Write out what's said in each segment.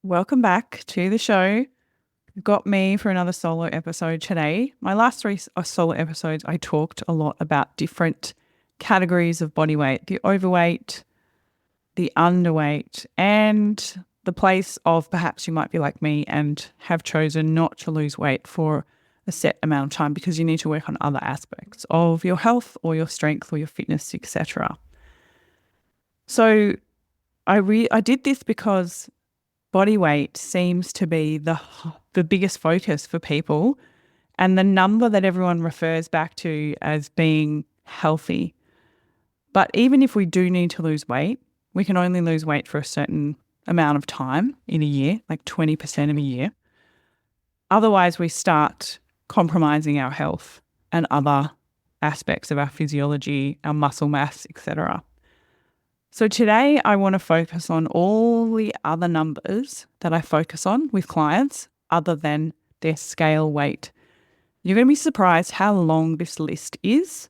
welcome back to the show. You've got me for another solo episode today. My last three solo episodes, I talked a lot about different categories of body weight, the overweight, the underweight, and the place of perhaps you might be like me and have chosen not to lose weight for a set amount of time because you need to work on other aspects of your health or your strength or your fitness, etc. So I did this because body weight seems to be the biggest focus for people and the number that everyone refers back to as being healthy. But even if we do need to lose weight, we can only lose weight for a certain amount of time in a year, like 20% of a year. Otherwise, we start compromising our health and other aspects of our physiology, our muscle mass, etc. So today I want to focus on all the other numbers that I focus on with clients other than their scale weight. You're going to be surprised how long this list is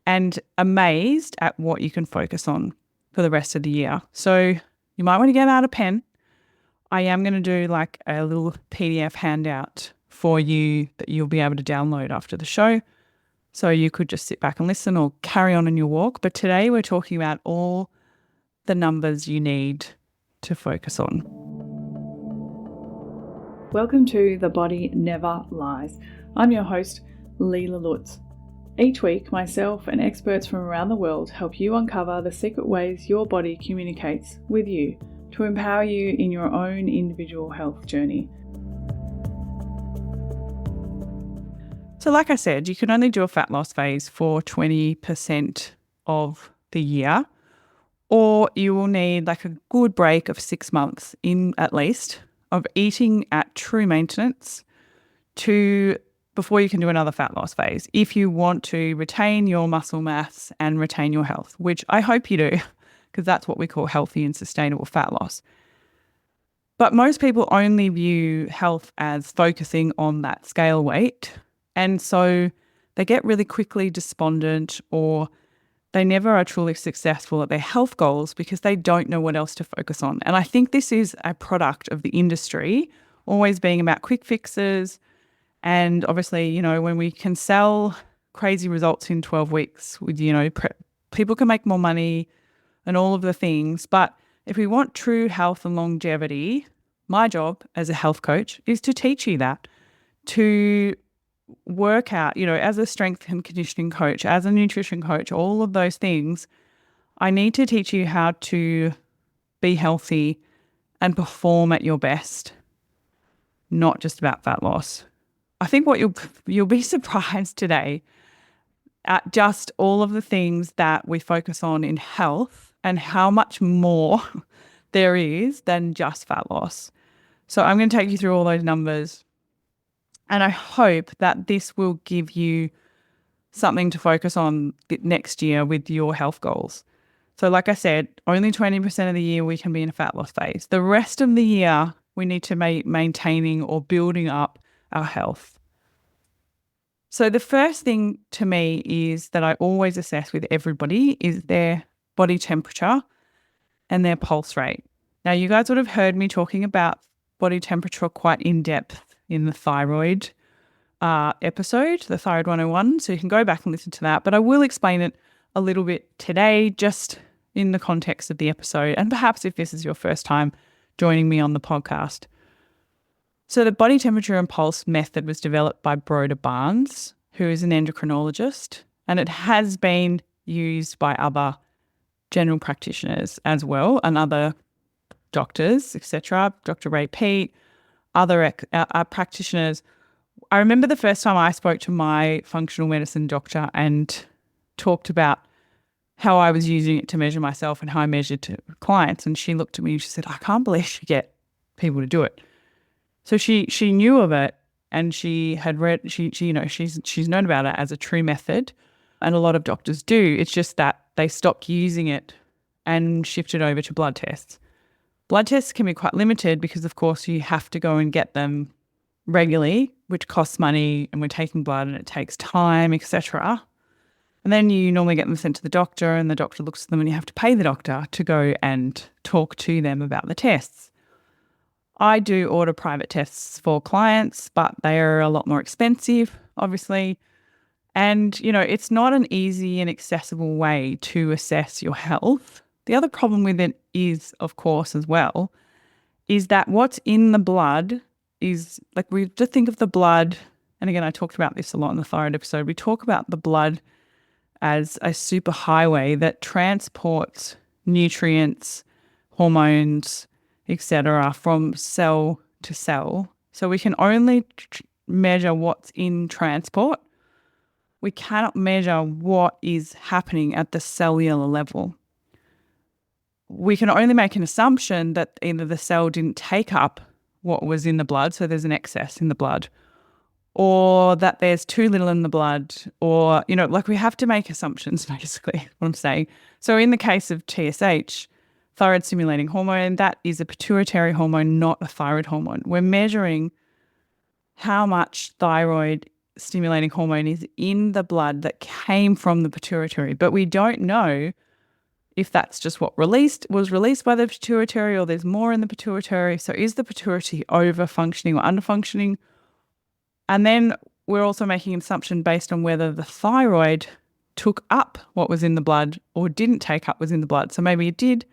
and amazed at what you can focus on for the rest of the year. So you might want to get out a pen. I am going to do like a little PDF handout for you that you'll be able to download after the show. So you could just sit back and listen or carry on in your walk. But today we're talking about all the numbers you need to focus on. Welcome to The Body Never Lies. I'm your host, Leila Lutz. Each week, myself and experts from around the world help you uncover the secret ways your body communicates with you to empower you in your own individual health journey. So like I said, you can only do a fat loss phase for 20% of the year, or you will need like a good break of 6 months in at least of eating at true maintenance before you can do another fat loss phase. If you want to retain your muscle mass and retain your health, which I hope you do, because that's what we call healthy and sustainable fat loss. But most people only view health as focusing on that scale weight. And so they get really quickly despondent or they never are truly successful at their health goals because they don't know what else to focus on. And I think this is a product of the industry always being about quick fixes. And obviously, when we can sell crazy results in 12 weeks with, people can make more money and all of the things. But if we want true health and longevity, my job as a health coach is to teach you that, to work out, as a strength and conditioning coach, as a nutrition coach, all of those things, I need to teach you how to be healthy and perform at your best, not just about fat loss. I think what you'll be surprised today at just all of the things that we focus on in health and how much more there is than just fat loss. So I'm going to take you through all those numbers. And I hope that this will give you something to focus on next year with your health goals. So like I said, only 20% of the year we can be in a fat loss phase. The rest of the year we need to be maintaining or building up our health. So the first thing to me is that I always assess with everybody is their body temperature and their pulse rate. Now you guys would have heard me talking about body temperature quite in depth in the thyroid episode, the Thyroid 101. So you can go back and listen to that. But I will explain it a little bit today, just in the context of the episode. And perhaps if this is your first time joining me on the podcast. So the body temperature and pulse method was developed by Broda Barnes, who is an endocrinologist. And it has been used by other general practitioners as well and other doctors, etc. Dr. Ray Peat, other practitioners. I remember the first time I spoke to my functional medicine doctor and talked about how I was using it to measure myself and how I measured to clients. And she looked at me and she said, I can't believe you get people to do it. So she knew of it and she had read, she's known about it as a true method. And a lot of doctors do. It's just that they stopped using it and shifted over to blood tests. Blood tests can be quite limited because, of course, you have to go and get them regularly, which costs money, and we're taking blood and it takes time, etc. And then you normally get them sent to the doctor and the doctor looks at them and you have to pay the doctor to go and talk to them about the tests. I do order private tests for clients, but they are a lot more expensive, obviously. And, it's not an easy and accessible way to assess your health. The other problem with it is, of course, as well, is that what's in the blood is like we just think of the blood. And again, I talked about this a lot in the thyroid episode. We talk about the blood as a superhighway that transports nutrients, hormones, etc., from cell to cell. So we can only measure what's in transport. We cannot measure what is happening at the cellular level. We can only make an assumption that either the cell didn't take up what was in the blood, so there's an excess in the blood, or that there's too little in the blood, or, we have to make assumptions, basically, what I'm saying. So in the case of TSH, thyroid stimulating hormone, that is a pituitary hormone, not a thyroid hormone. We're measuring how much thyroid stimulating hormone is in the blood that came from the pituitary, but we don't know if that's just what was released by the pituitary or there's more in the pituitary. So is the pituitary over-functioning or under-functioning? And then we're also making an assumption based on whether the thyroid took up what was in the blood or didn't take up what was in the blood. So maybe it did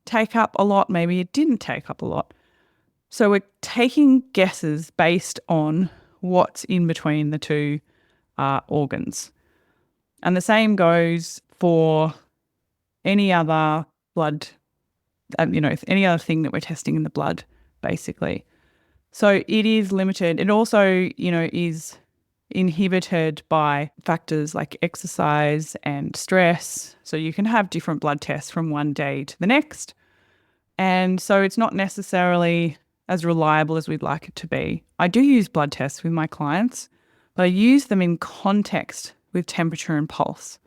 take up a lot, maybe it didn't take up a lot. So we're taking guesses based on what's in between the two organs. And the same goes for any other blood, any other thing that we're testing in the blood, basically. So it is limited. It also, is inhibited by factors like exercise and stress. So you can have different blood tests from one day to the next. And so it's not necessarily as reliable as we'd like it to be. I do use blood tests with my clients, but I use them in context with temperature and pulse.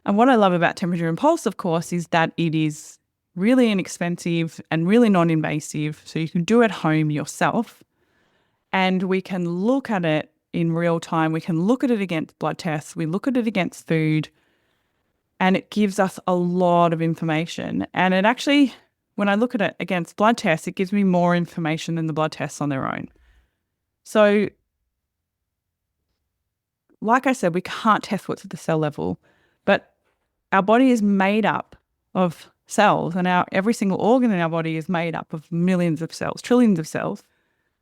And what I love about temperature and pulse, of course, is that it is really inexpensive and really non-invasive. So you can do it at home yourself, and we can look at it in real time. We can look at it against blood tests. We look at it against food, and it gives us a lot of information. And it actually, when I look at it against blood tests, it gives me more information than the blood tests on their own. So like I said, we can't test what's at the cell level, but our body is made up of cells, and every single organ in our body is made up of millions of cells, trillions of cells.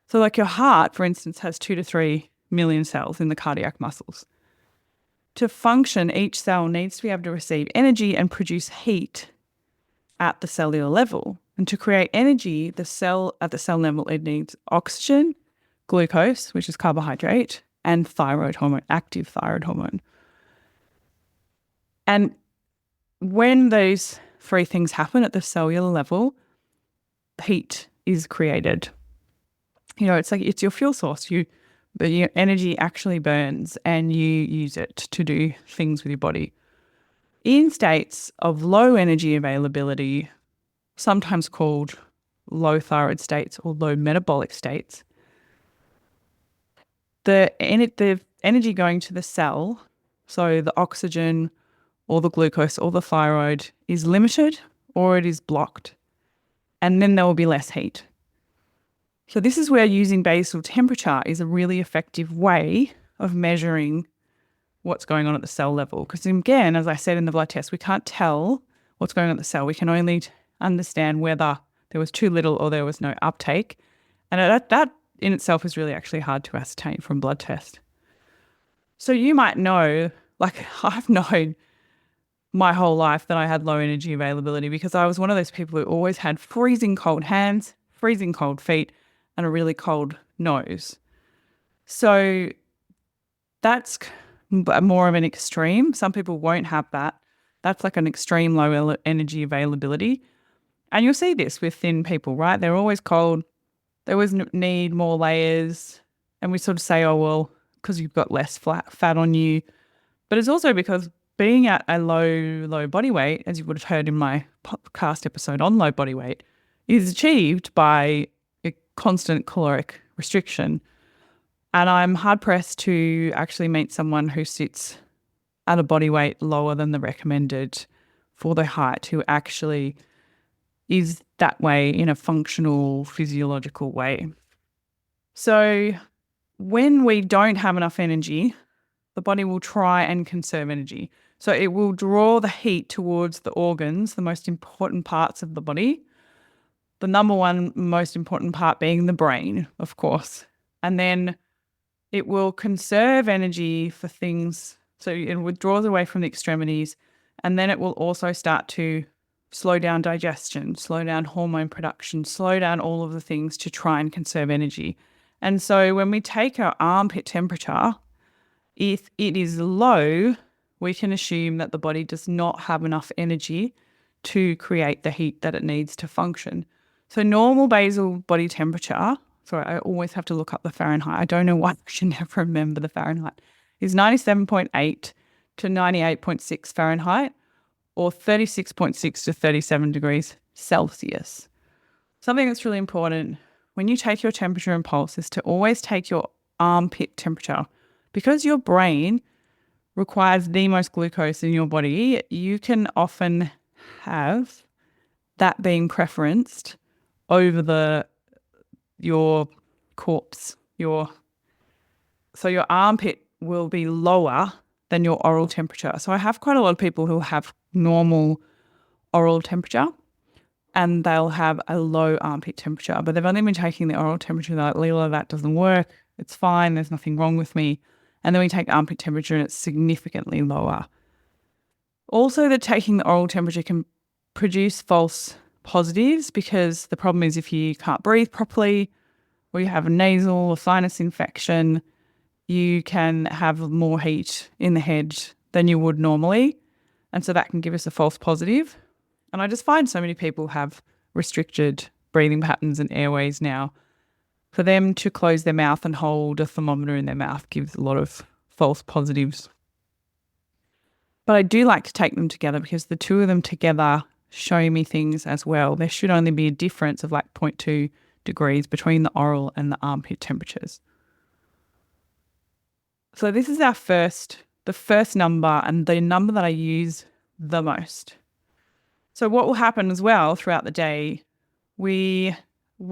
So like your heart, for instance, has 2 to 3 million cells in the cardiac muscles. To function, each cell needs to be able to receive energy and produce heat at the cellular level. And to create energy, at the cell level, it needs oxygen, glucose, which is carbohydrate, and thyroid hormone, active thyroid hormone. And when those three things happen at the cellular level, heat is created. It's your fuel source. Your energy actually burns and you use it to do things with your body. In states of low energy availability, sometimes called low thyroid states or low metabolic states, the energy going to the cell, so the oxygen or the glucose or the thyroid, is limited or it is blocked. And then there will be less heat. So this is where using basal temperature is a really effective way of measuring what's going on at the cell level. Because again, as I said in the blood test, we can't tell what's going on at the cell. We can only understand whether there was too little or there was no uptake. And that in itself is really actually hard to ascertain from blood test. So you might know, like I've known my whole life that I had low energy availability because I was one of those people who always had freezing cold hands, freezing cold feet, and a really cold nose. So that's more of an extreme. Some people won't have that. That's like an extreme low energy availability. And you'll see this with thin people, right? They're always cold. They always need more layers. And we sort of say, oh, well, because you've got less fat on you. But it's also because being at a low body weight, as you would have heard in my podcast episode on low body weight, is achieved by a constant caloric restriction. And I'm hard-pressed to actually meet someone who sits at a body weight lower than the recommended for their height, who actually is that way in a functional, physiological way. So when we don't have enough energy, the body will try and conserve energy. So it will draw the heat towards the organs, the most important parts of the body. The number one most important part being the brain, of course. And then it will conserve energy for things. So it withdraws away from the extremities. And then it will also start to slow down digestion, slow down hormone production, slow down all of the things to try and conserve energy. And so when we take our armpit temperature, if it is low, we can assume that the body does not have enough energy to create the heat that it needs to function. So normal basal body temperature, sorry, I always have to look up the Fahrenheit. I don't know why I should never remember the Fahrenheit, is 97.8 to 98.6 Fahrenheit or 36.6 to 37 degrees Celsius. Something that's really important when you take your temperature and pulse is to always take your armpit temperature. Because your brain requires the most glucose in your body, you can often have that being preferenced over your corpse. So your armpit will be lower than your oral temperature. So I have quite a lot of people who have normal oral temperature and they'll have a low armpit temperature, but they've only been taking the oral temperature. They're like, Leila, that doesn't work. It's fine. There's nothing wrong with me. And then we take armpit temperature and it's significantly lower. Also, that taking the oral temperature can produce false positives because the problem is if you can't breathe properly or you have a nasal or sinus infection, you can have more heat in the head than you would normally. And so that can give us a false positive. And I just find so many people have restricted breathing patterns and airways now. For them to close their mouth and hold a thermometer in their mouth gives a lot of false positives. But I do like to take them together because the two of them together show me things as well. There should only be a difference of like 0.2 degrees between the oral and the armpit temperatures. So this is the first number and the number that I use the most. So what will happen as well throughout the day, we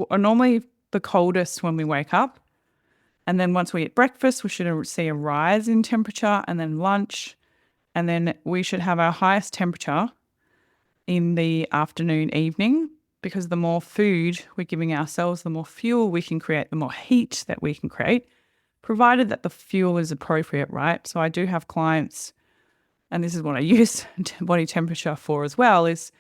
are normally the coldest when we wake up. And then once we eat breakfast, we should see a rise in temperature, and then lunch. And then we should have our highest temperature in the afternoon, evening, because the more food we're giving ourselves, the more fuel we can create, the more heat that we can create, provided that the fuel is appropriate, right? So I do have clients, and this is what I use body temperature for as well, is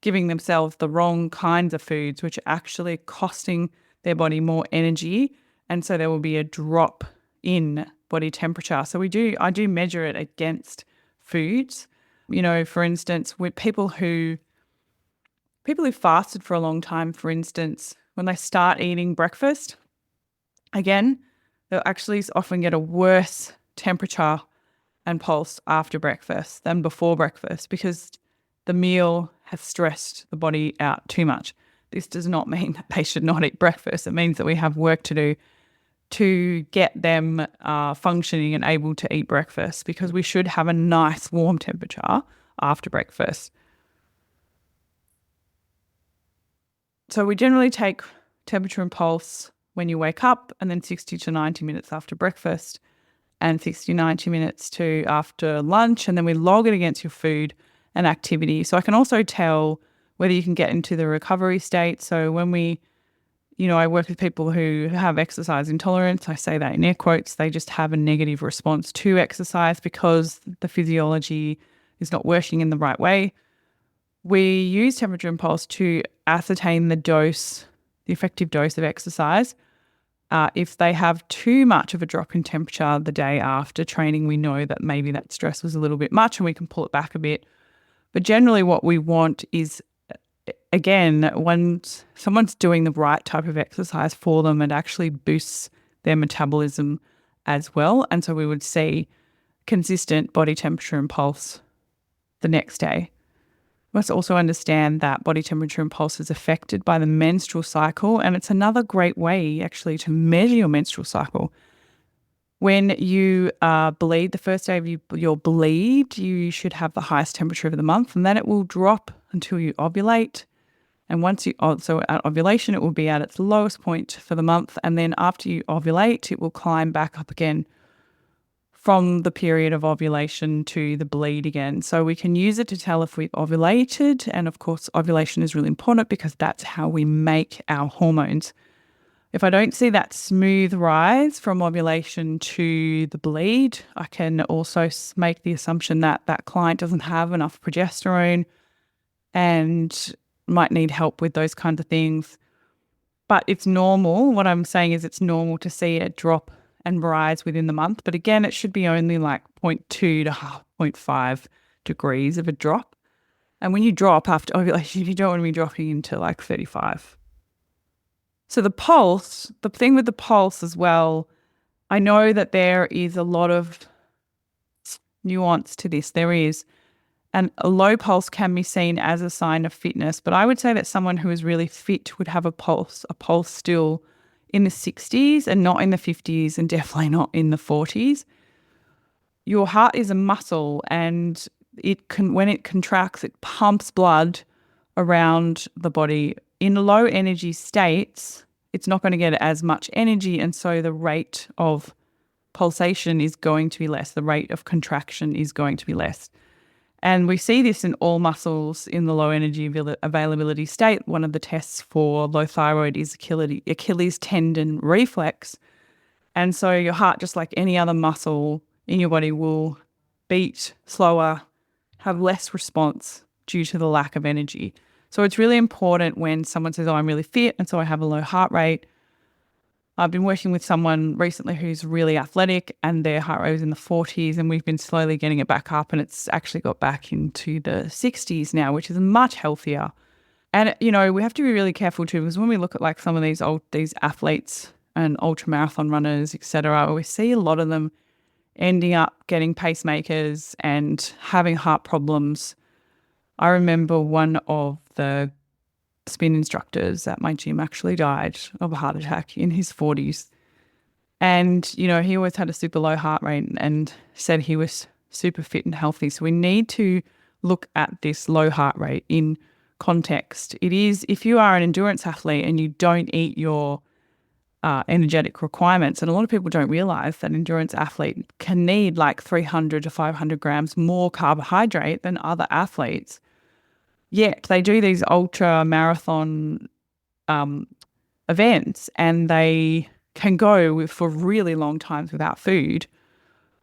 giving themselves the wrong kinds of foods, which are actually costing their body more energy. And so there will be a drop in body temperature. So I do measure it against foods. You know, for instance, with people who fasted for a long time, for instance, when they start eating breakfast, again, they'll actually often get a worse temperature and pulse after breakfast than before breakfast because the meal has stressed the body out too much. This does not mean that they should not eat breakfast. It means that we have work to do to get them functioning and able to eat breakfast, because we should have a nice warm temperature after breakfast. So we generally take temperature and pulse when you wake up, and then 60 to 90 minutes after breakfast, and 60, 90 minutes to after lunch, and then we log it against your food and activity. So I can also tell whether you can get into the recovery state. So when I work with people who have exercise intolerance, I say that in air quotes, they just have a negative response to exercise because the physiology is not working in the right way. We use temperature and pulse to ascertain the effective dose of exercise. If they have too much of a drop in temperature the day after training, we know that maybe that stress was a little bit much and we can pull it back a bit. But generally what we want is, again, when someone's doing the right type of exercise for them, it actually boosts their metabolism as well. And so we would see consistent body temperature and pulse the next day. We must also understand that body temperature and pulse is affected by the menstrual cycle, and it's another great way actually to measure your menstrual cycle. When you bleed, the first day of your bleed, you should have the highest temperature of the month, and then it will drop until you ovulate. And once so at ovulation, it will be at its lowest point for the month. And then after you ovulate, it will climb back up again from the period of ovulation to the bleed again. So we can use it to tell if we've ovulated. And of course, ovulation is really important because that's how we make our hormones. If I don't see that smooth rise from ovulation to the bleed, I can also make the assumption that that client doesn't have enough progesterone and might need help with those kinds of things. But it's normal. What I'm saying is it's normal to see it drop and rise within the month. But again, it should be only like 0.2 to 0.5 degrees of a drop. And when you drop after ovulation, you don't want to be dropping into like 35. So the pulse, the thing with the pulse as well, I know that there is a lot of nuance to this. There is. And a low pulse can be seen as a sign of fitness. But I would say that someone who is really fit would have a pulse still in the 60s and not in the 50s and definitely not in the 40s. Your heart is a muscle, and when it contracts, it pumps blood around the body. In low energy states, it's not going to get as much energy, and so the rate of pulsation is going to be less. The rate of contraction is going to be less. And we see this in all muscles in the low energy availability state. One of the tests for low thyroid is Achilles tendon reflex. And so your heart, just like any other muscle in your body, will beat slower, have less response due to the lack of energy. So it's really important when someone says, oh, I'm really fit and so I have a low heart rate. I've been working with someone recently who's really athletic and their heart rate was in the 40s, and we've been slowly getting it back up, and it's actually got back into the 60s now, which is much healthier. And, you know, we have to be really careful too, because when we look at like some of these athletes and ultramarathon runners, etc., we see a lot of them ending up getting pacemakers and having heart problems. I remember one of the spin instructors at my gym actually died of a heart attack in his 40s. And, you know, he always had a super low heart rate and said he was super fit and healthy. So we need to look at this low heart rate in context. It is, if you are an endurance athlete and you don't eat your energetic requirements, and a lot of people don't realize that endurance athlete can need like 300 to 500 grams more carbohydrate than other athletes. Yet they do these ultra marathon events and they can go for really long times without food.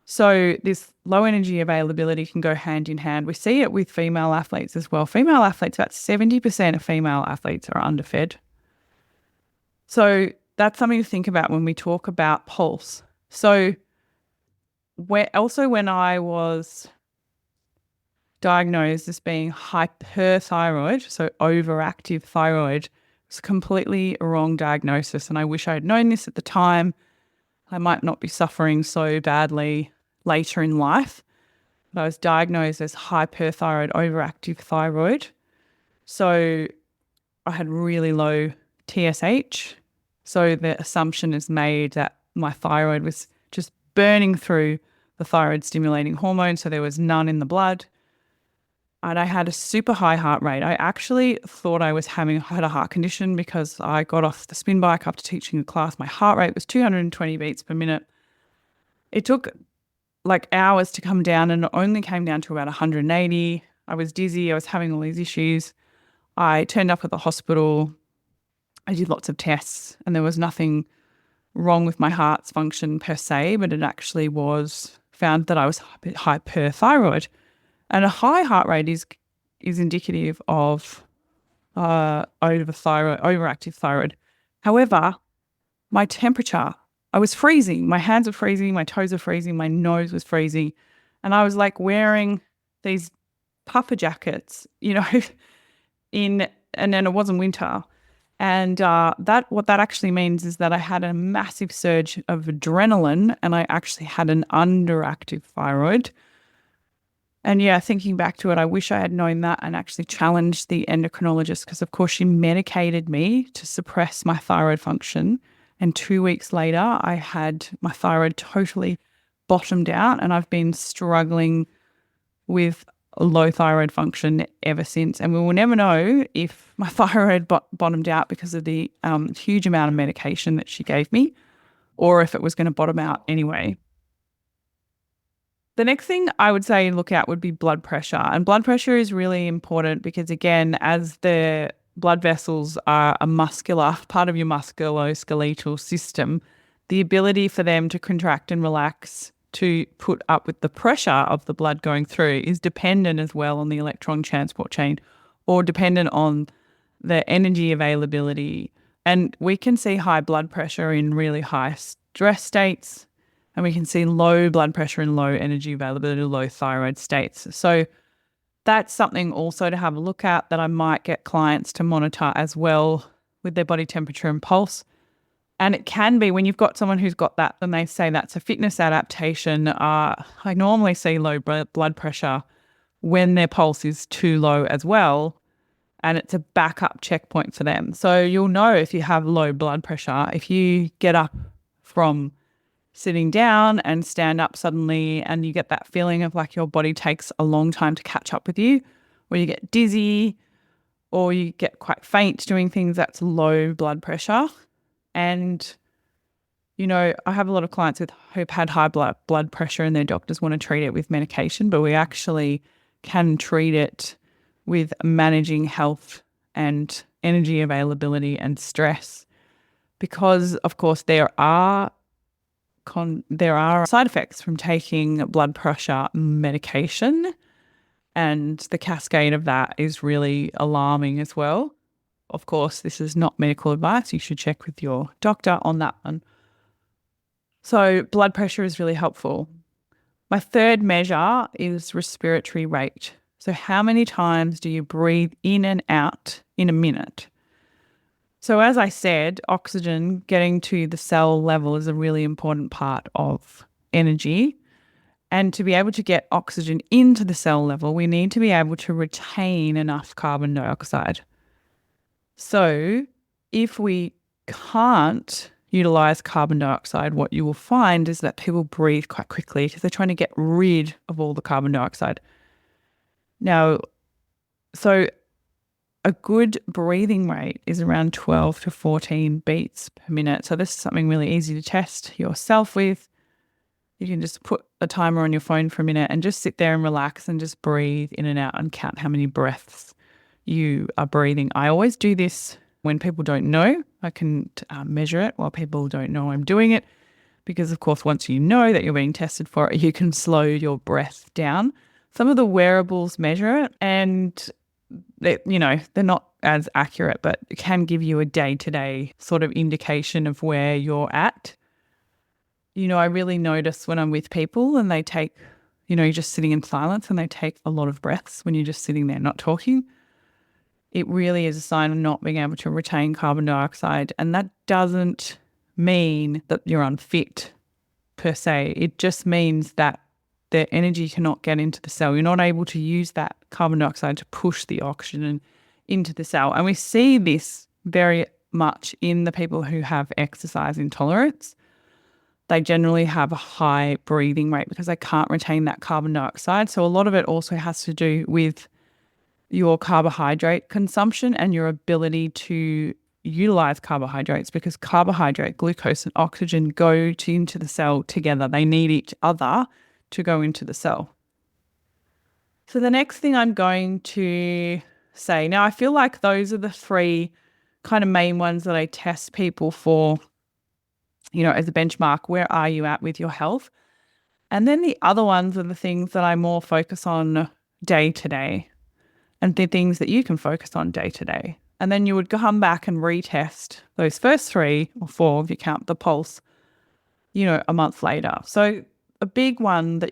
So this low energy availability can go hand in hand. We see it with female athletes as well. Female athletes, about 70% of female athletes are underfed. So that's something to think about when we talk about pulse. So when I was diagnosed as being hyperthyroid, so overactive thyroid, it's a completely wrong diagnosis. And I wish I had known this at the time. I might not be suffering so badly later in life. But I was diagnosed as hyperthyroid, overactive thyroid. So I had really low TSH. So the assumption is made that my thyroid was just burning through the thyroid stimulating hormone. So there was none in the blood. And I had a super high heart rate. I actually thought I had a heart condition because I got off the spin bike after teaching a class. My heart rate was 220 beats per minute. It took like hours to come down, and it only came down to about 180. I was dizzy. I was having all these issues. I turned up at the hospital. I did lots of tests, and there was nothing wrong with my heart's function per se, but it actually was found that I was hyperthyroid. And a high heart rate is indicative of overactive thyroid. However, my temperature, I was freezing. My hands were freezing, my toes were freezing, my nose was freezing. And I was like wearing these puffer jackets, you know, and then it wasn't winter. And what that actually means is that I had a massive surge of adrenaline, and I actually had an underactive thyroid. And yeah, thinking back to it, I wish I had known that and actually challenged the endocrinologist, because of course she medicated me to suppress my thyroid function. And 2 weeks later, I had my thyroid totally bottomed out, and I've been struggling with low thyroid function ever since. And we will never know if my thyroid bottomed out because of the huge amount of medication that she gave me, or if it was going to bottom out anyway. The next thing I would say look out would be blood pressure. And blood pressure is really important because, again, as the blood vessels are a muscular part of your musculoskeletal system, the ability for them to contract and relax to put up with the pressure of the blood going through is dependent as well on the electron transport chain, or dependent on the energy availability. And we can see high blood pressure in really high stress states, and we can see low blood pressure in low energy availability, low thyroid states. So that's something also to have a look at that I might get clients to monitor as well with their body temperature and pulse. And it can be when you've got someone who's got that, then they say that's a fitness adaptation. I normally see low blood pressure when their pulse is too low as well, and it's a backup checkpoint for them. So you'll know if you have low blood pressure if you get up from sitting down and stand up suddenly and you get that feeling of like your body takes a long time to catch up with you, or you get dizzy or you get quite faint doing things, that's low blood pressure. And, you know, I have a lot of clients who've had high blood pressure and their doctors want to treat it with medication, but we actually can treat it with managing health and energy availability and stress, because, of course, there are side effects from taking blood pressure medication, and the cascade of that is really alarming as well. Of course, this is not medical advice. You should check with your doctor on that one. So blood pressure is really helpful. My third measure is respiratory rate. So how many times do you breathe in and out in a minute? So as I said, oxygen getting to the cell level is a really important part of energy. And to be able to get oxygen into the cell level, we need to be able to retain enough carbon dioxide. So if we can't utilize carbon dioxide, what you will find is that people breathe quite quickly because they're trying to get rid of all the carbon dioxide. Now, so a good breathing rate is around 12 to 14 beats per minute. So this is something really easy to test yourself with. You can just put a timer on your phone for a minute and just sit there and relax and just breathe in and out and count how many breaths you are breathing. I always do this when people don't know. I can measure it while people don't know I'm doing it, because, of course, once you know that you're being tested for it, you can slow your breath down. Some of the wearables measure it, and they're not as accurate, but it can give you a day-to-day sort of indication of where you're at. I really notice when I'm with people and they take, you're just sitting in silence and they take a lot of breaths when you're just sitting there not talking. It really is a sign of not being able to retain carbon dioxide. And that doesn't mean that you're unfit per se. It just means that the energy cannot get into the cell. You're not able to use that carbon dioxide to push the oxygen into the cell. And we see this very much in the people who have exercise intolerance. They generally have a high breathing rate because they can't retain that carbon dioxide. So a lot of it also has to do with your carbohydrate consumption and your ability to utilize carbohydrates, because carbohydrate, glucose and oxygen go into the cell together. They need each other to go into the cell. So the next thing I'm going to say, now I feel like those are the three kind of main ones that I test people for, as a benchmark. Where are you at with your health? And then the other ones are the things that I more focus on day to day, and the things that you can focus on day to day. And then you would come back and retest those first 3 or 4, if you count the pulse, a month later. So a big one that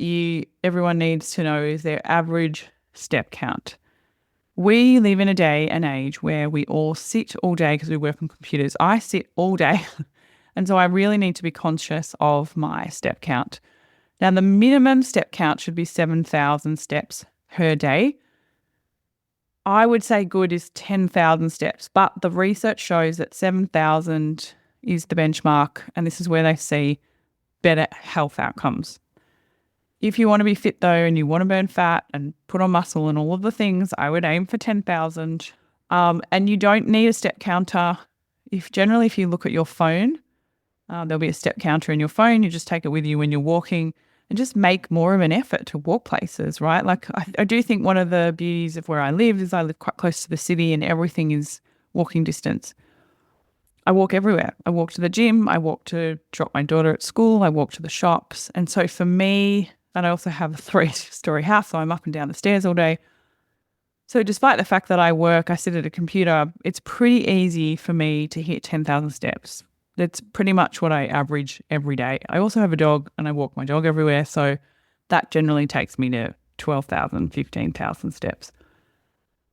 everyone needs to know is their average step count. We live in a day and age where we all sit all day because we work on computers. I sit all day. And so I really need to be conscious of my step count. Now, the minimum step count should be 7,000 steps per day. I would say good is 10,000 steps, but the research shows that 7,000 is the benchmark, and this is where they see better health outcomes. If you want to be fit though and you want to burn fat and put on muscle and all of the things, I would aim for 10,000. And you don't need a step counter. If you look at your phone, there'll be a step counter in your phone. You just take it with you when you're walking and just make more of an effort to walk places, right? Like I do think one of the beauties of where I live is I live quite close to the city and everything is walking distance. I walk everywhere. I walk to the gym. I walk to drop my daughter at school. I walk to the shops. And so for me, and I also have a 3-story house, so I'm up and down the stairs all day. So despite the fact that I sit at a computer, it's pretty easy for me to hit 10,000 steps. That's pretty much what I average every day. I also have a dog and I walk my dog everywhere. So that generally takes me to 12,000, 15,000 steps.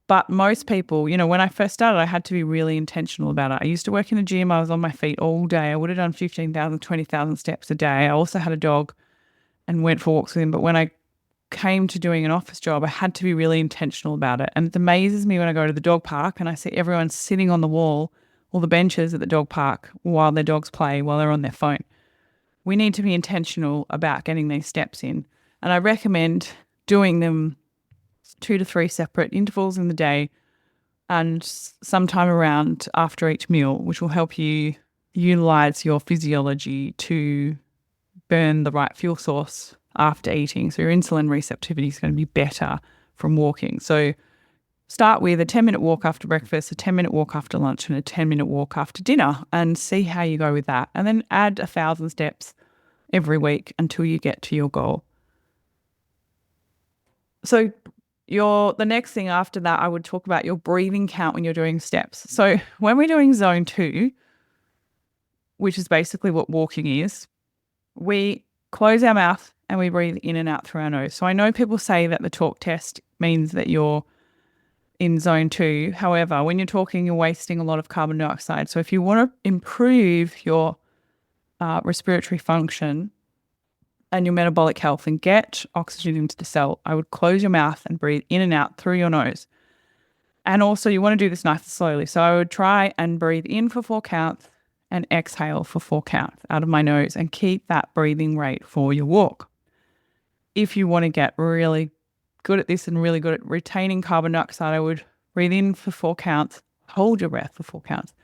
But most people, when I first started, I had to be really intentional about it. I used to work in the gym. I was on my feet all day. I would have done 15,000, 20,000 steps a day. I also had a dog and went for walks with him. But when I came to doing an office job, I had to be really intentional about it. And it amazes me when I go to the dog park and I see everyone sitting on the wall, all the benches at the dog park while their dogs play, while they're on their phone. We need to be intentional about getting these steps in. And I recommend doing them 2 to 3 separate intervals in the day and sometime around after each meal, which will help you utilize your physiology to burn the right fuel source after eating. So your insulin receptivity is going to be better from walking. So start with a 10-minute walk after breakfast, a 10-minute walk after lunch, and a 10-minute walk after dinner and see how you go with that. And then add 1,000 steps every week until you get to your goal. So the next thing after that, I would talk about your breathing count when you're doing steps. So when we're doing zone 2, which is basically what walking is, we close our mouth and we breathe in and out through our nose. So I know people say that the talk test means that you're in zone 2. However, when you're talking, you're wasting a lot of carbon dioxide. So if you want to improve your respiratory function and your metabolic health and get oxygen into the cell, I would close your mouth and breathe in and out through your nose. And also you want to do this nice and slowly. So I would try and breathe in for 4 counts and exhale for 4 counts out of my nose and keep that breathing rate for your walk. If you want to get really good at this and really good at retaining carbon dioxide, I would breathe in for 4 counts, hold your breath for 4 counts,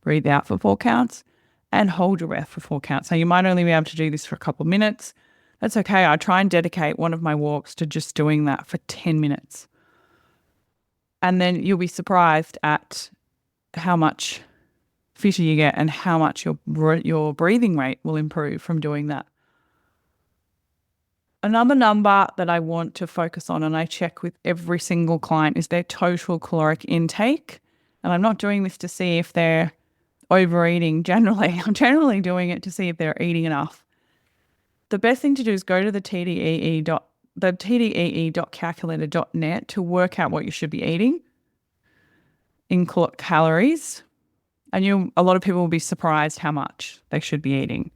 breathe out for 4 counts, and hold your breath for 4 counts. So you might only be able to do this for a couple of minutes. That's okay. I try and dedicate one of my walks to just doing that for 10 minutes. And then you'll be surprised at how much fitter you get and how much your breathing rate will improve from doing that. Another number that I want to focus on, and I check with every single client, is their total caloric intake. And I'm not doing this to see if they're overeating generally. I'm generally doing it to see if they're eating enough. The best thing to do is go to the TDEE.calculator.net to work out what you should be eating in calories. And a lot of people will be surprised how much they should be eating.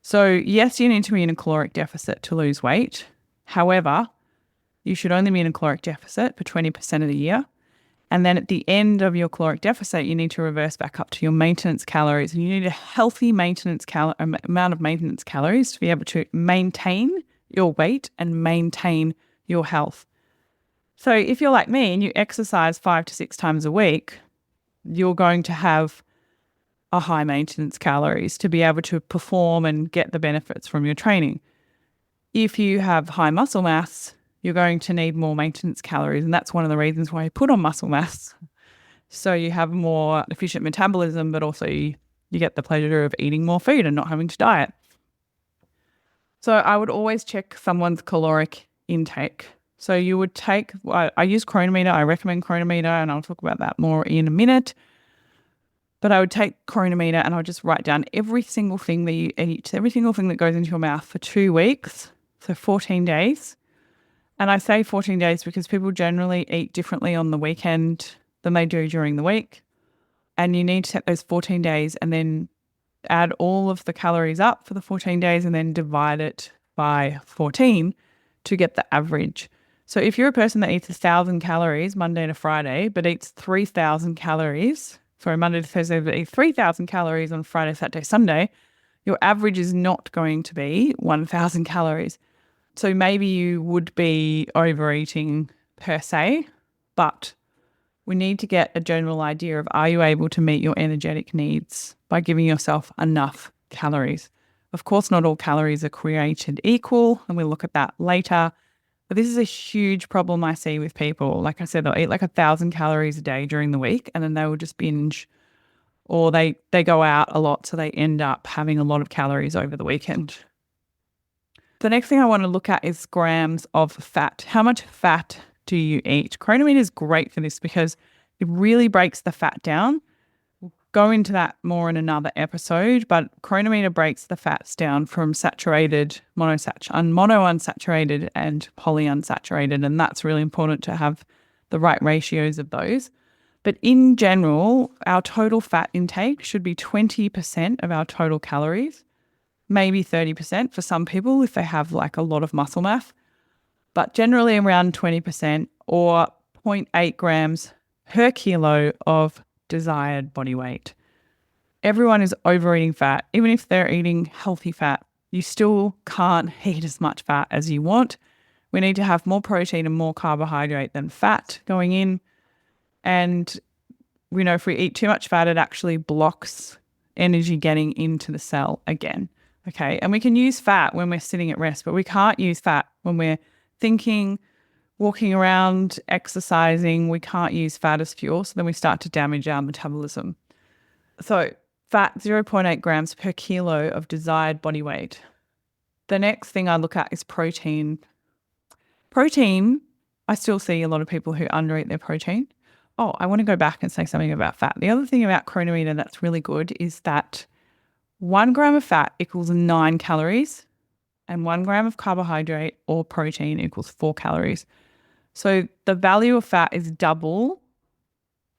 So yes, you need to be in a caloric deficit to lose weight. However, you should only be in a caloric deficit for 20% of the year. And then at the end of your caloric deficit, you need to reverse back up to your maintenance calories. And you need a healthy amount of maintenance calories to be able to maintain your weight and maintain your health. So if you're like me and you exercise 5 to 6 times a week, you're going to have a high maintenance calories to be able to perform and get the benefits from your training. If you have high muscle mass, you're going to need more maintenance calories. And that's one of the reasons why you put on muscle mass. So you have more efficient metabolism, but also you get the pleasure of eating more food and not having to diet. So I would always check someone's caloric intake. So you would I use Chronometer. I recommend Chronometer, and I'll talk about that more in a minute. But I would take Chronometer and I would just write down every single thing that you eat, every single thing that goes into your mouth for 2 weeks, so 14 days. And I say 14 days because people generally eat differently on the weekend than they do during the week. And you need to set those 14 days and then add all of the calories up for the 14 days and then divide it by 14 to get the average. So if you're a person that eats 1,000 calories Monday to Friday, but eats 3,000 calories, Monday to Thursday, but eat 3,000 calories on Friday, Saturday, Sunday, your average is not going to be 1,000 calories. So maybe you would be overeating per se, but we need to get a general idea of, are you able to meet your energetic needs by giving yourself enough calories? Of course, not all calories are created equal, and we'll look at that later. But this is a huge problem I see with people. Like I said, they'll eat like 1,000 calories a day during the week, and then they will just binge, or they go out a lot, so they end up having a lot of calories over the weekend. The next thing I want to look at is grams of fat. How much fat do you eat? Cronometer is great for this because it really breaks the fat down. We'll go into that more in another episode, but cronometer breaks the fats down from saturated, monounsaturated and polyunsaturated, and that's really important to have the right ratios of those. But in general, our total fat intake should be 20% of our total calories, maybe 30% for some people if they have like a lot of muscle mass, but generally around 20% or zero 0.8 grams per kilo of desired body weight. Everyone is overeating fat. Even if they're eating healthy fat, you still can't eat as much fat as you want. We need to have more protein and more carbohydrate than fat going in. And we know if we eat too much fat, it actually blocks energy getting into the cell again. Okay. And we can use fat when we're sitting at rest, but we can't use fat when we're thinking, walking around, exercising. We can't use fat as fuel. So then we start to damage our metabolism. So fat, 0.8 grams per kilo of desired body weight. The next thing I look at is protein. Protein, I still see a lot of people who undereat their protein. Oh, I want to go back and say something about fat. The other thing about cronometer that's really good is that 1 gram of fat equals 9 calories and 1 gram of carbohydrate or protein equals 4 calories. So the value of fat is double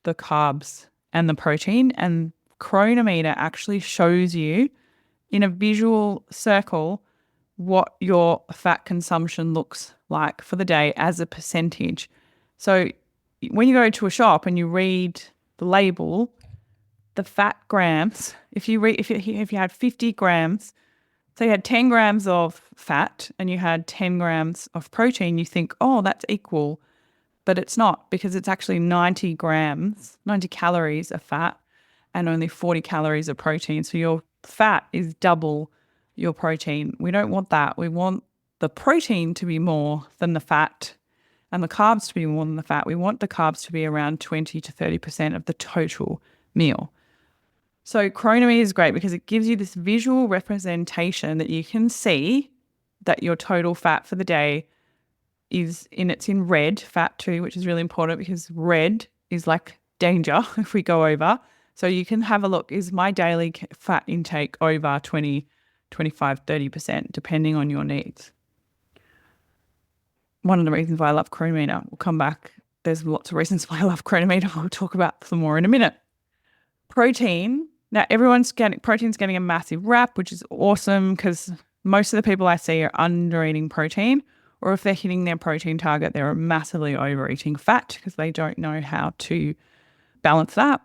the carbs and the protein, and cronometer actually shows you in a visual circle what your fat consumption looks like for the day as a percentage. So when you go to a shop and you read the label, the fat grams, if you had 50 grams, so you had 10 grams of fat and you had 10 grams of protein, you think, oh, that's equal. But it's not, because it's actually 90 calories of fat and only 40 calories of protein. So your fat is double your protein. We don't want that. We want the protein to be more than the fat and the carbs to be more than the fat. We want the carbs to be around 20 to 30% of the total meal. So cronometer is great because it gives you this visual representation that you can see that your total fat for the day it's in red, fat too, which is really important because red is like danger if we go over. So you can have a look, is my daily fat intake over 20, 25, 30%, depending on your needs. One of the reasons why I love cronometer, we'll come back. There's lots of reasons why I love cronometer. I'll talk about some more in a minute. Protein. Now, protein's getting a massive rap, which is awesome because most of the people I see are under-eating protein, or if they're hitting their protein target, they're massively overeating fat because they don't know how to balance that.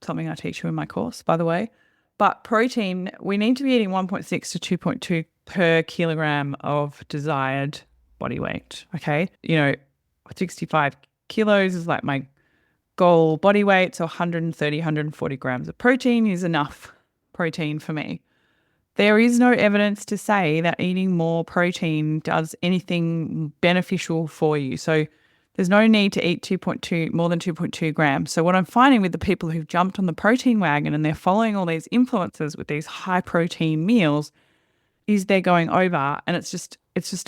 Something I teach you in my course, by the way. But protein, we need to be eating 1.6 to 2.2 per kilogram of desired body weight. Okay. 65 kilos is like my goal body weight. So 130, 140 grams of protein is enough protein for me. There is no evidence to say that eating more protein does anything beneficial for you. So there's no need to eat more than 2.2 grams. So what I'm finding with the people who've jumped on the protein wagon and they're following all these influencers with these high protein meals is they're going over, and it's just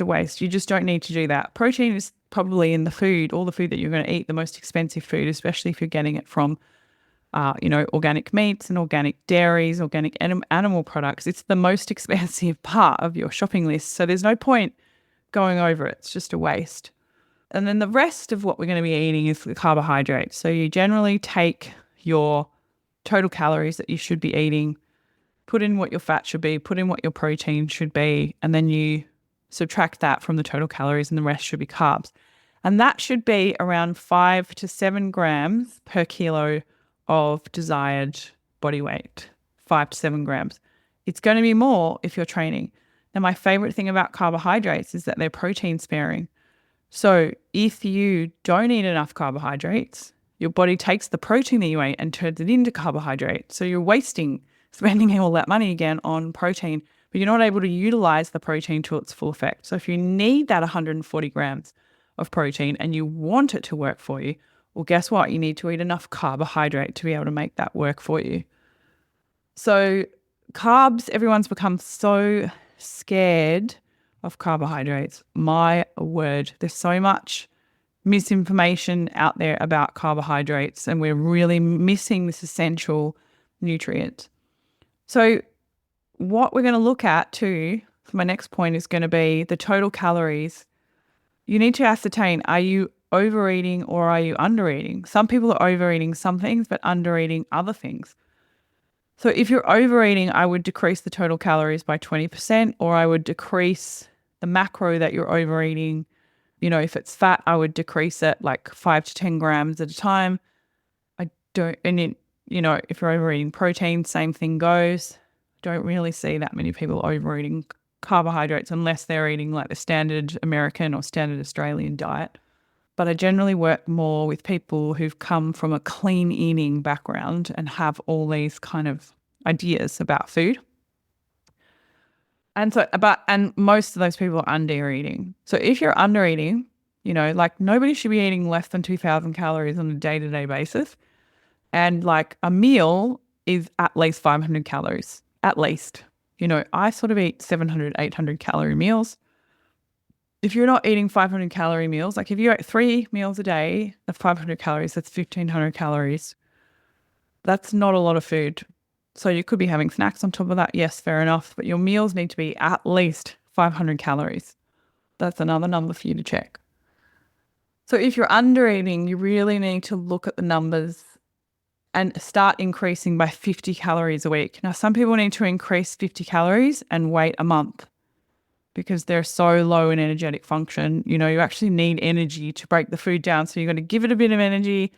a waste. You just don't need to do that. Protein is probably in the food, all the food that you're going to eat, the most expensive food, especially if you're getting it from organic meats and organic dairies, organic animal products. It's the most expensive part of your shopping list. So there's no point going over it. It's just a waste. And then the rest of what we're going to be eating is the carbohydrates. So you generally take your total calories that you should be eating, put in what your fat should be, put in what your protein should be, and then you subtract that from the total calories and the rest should be carbs. And that should be around 5 to 7 grams per kilo of desired body weight, 5 to 7 grams. It's going to be more if you're training. Now, my favorite thing about carbohydrates is that they're protein sparing. So if you don't eat enough carbohydrates, your body takes the protein that you ate and turns it into carbohydrate. So you're spending all that money again on protein, but you're not able to utilize the protein to its full effect. So if you need that 140 grams of protein and you want it to work for you, well, guess what? You need to eat enough carbohydrate to be able to make that work for you. So carbs, everyone's become so scared of carbohydrates. My word, there's so much misinformation out there about carbohydrates, and we're really missing this essential nutrient. So what we're going to look at too, for my next point, is going to be the total calories. You need to ascertain, are you overeating or are you undereating? Some people are overeating some things but undereating other things. So if you're overeating, I would decrease the total calories by 20%, or I would decrease the macro that you're overeating. You know, if it's fat, I would decrease it like 5 to 10 grams at a time. If you're overeating protein, same thing goes. Don't really see that many people overeating carbohydrates unless they're eating like the standard American or standard Australian diet. But I generally work more with people who've come from a clean eating background and have all these kind of ideas about food. And most of those people are under eating. So if you're under eating, like nobody should be eating less than 2,000 calories on a day-to-day basis. And like a meal is at least 500 calories, at least. I sort of eat 700, 800 calorie meals. If you're not eating 500 calorie meals, like if you ate 3 meals a day of 500 calories, that's 1,500 calories. That's not a lot of food. So you could be having snacks on top of that. Yes, fair enough. But your meals need to be at least 500 calories. That's another number for you to check. So if you're under eating, you really need to look at the numbers and start increasing by 50 calories a week. Now, some people need to increase 50 calories and wait a month, because they're so low in energetic function. You actually need energy to break the food down. So you've got to give it a bit of energy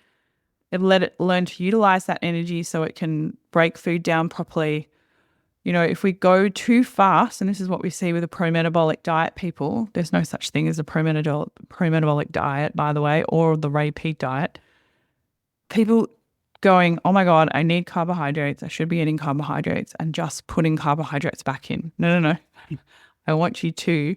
and let it learn to utilize that energy so it can break food down properly. If we go too fast, and this is what we see with a pro-metabolic diet people, there's no such thing as a pro-metabolic diet, by the way, or the repeat diet. People going, oh my God, I need carbohydrates. I should be eating carbohydrates, and just putting carbohydrates back in. No. I want you to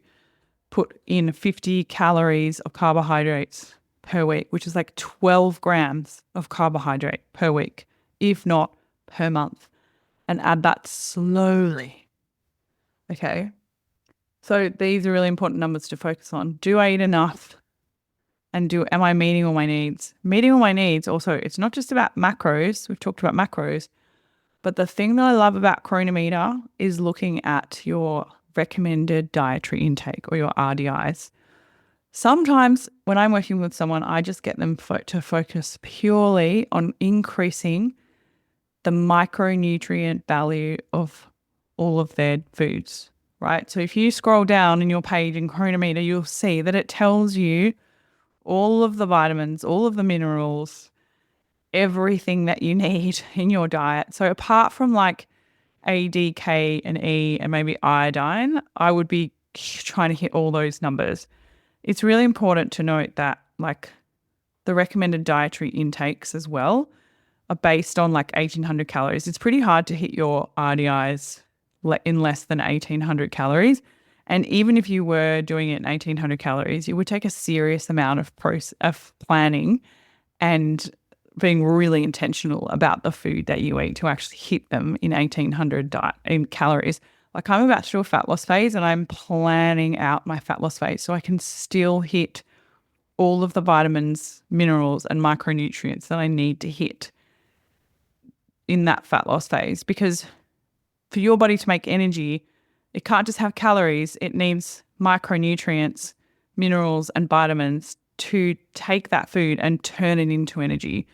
put in 50 calories of carbohydrates per week, which is like 12 grams of carbohydrate per week, if not per month, and add that slowly. Okay. So these are really important numbers to focus on. Do I eat enough? And am I meeting all my needs? Meeting all my needs also, it's not just about macros. We've talked about macros, but the thing that I love about Cronometer is looking at your recommended dietary intake, or your RDIs. Sometimes when I'm working with someone, I just get them to focus purely on increasing the micronutrient value of all of their foods, right? So if you scroll down in your page in Cronometer, you'll see that it tells you all of the vitamins, all of the minerals, everything that you need in your diet. So apart from like A, D, K, and E, and maybe iodine, I would be trying to hit all those numbers. It's really important to note that like the recommended dietary intakes as well are based on like 1,800 calories. It's pretty hard to hit your RDIs in less than 1,800 calories. And even if you were doing it in 1,800 calories, it would take a serious amount of planning and being really intentional about the food that you eat to actually hit them in 1,800 calories. Like I'm about to do a fat loss phase, and I'm planning out my fat loss phase so I can still hit all of the vitamins, minerals, and micronutrients that I need to hit in that fat loss phase. Because for your body to make energy, it can't just have calories. It needs micronutrients, minerals, and vitamins to take that food and turn it into energy.